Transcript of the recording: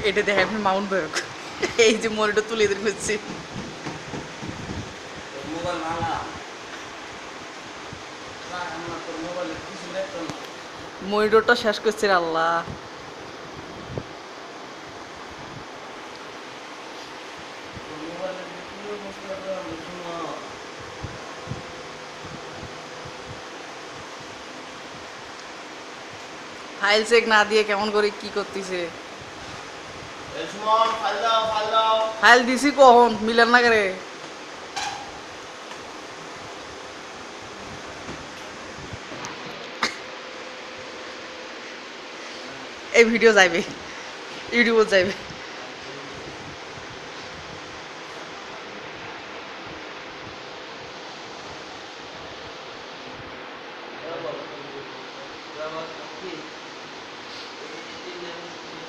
এটা দেখে আপনি মাউন্ট বয়ক এই যে মরিটা তুলে এদের খুঁজছি মোবাইল মালা তোর মোবাইলে কিছু দেখতো না মরিডোরটা শেষ করছে রে আল্লাহ তোর মোবাইলে কি অবস্থা আমি শুনো ফাইল চেক না দিয়ে কেমন করে কি করতেছে এই সুমন ফাইল দাও ফাইল দাও ফাইল দিছি কখন মিলার না করে এই ভিডিও যাইবে ইউটিউবে যাইবে কি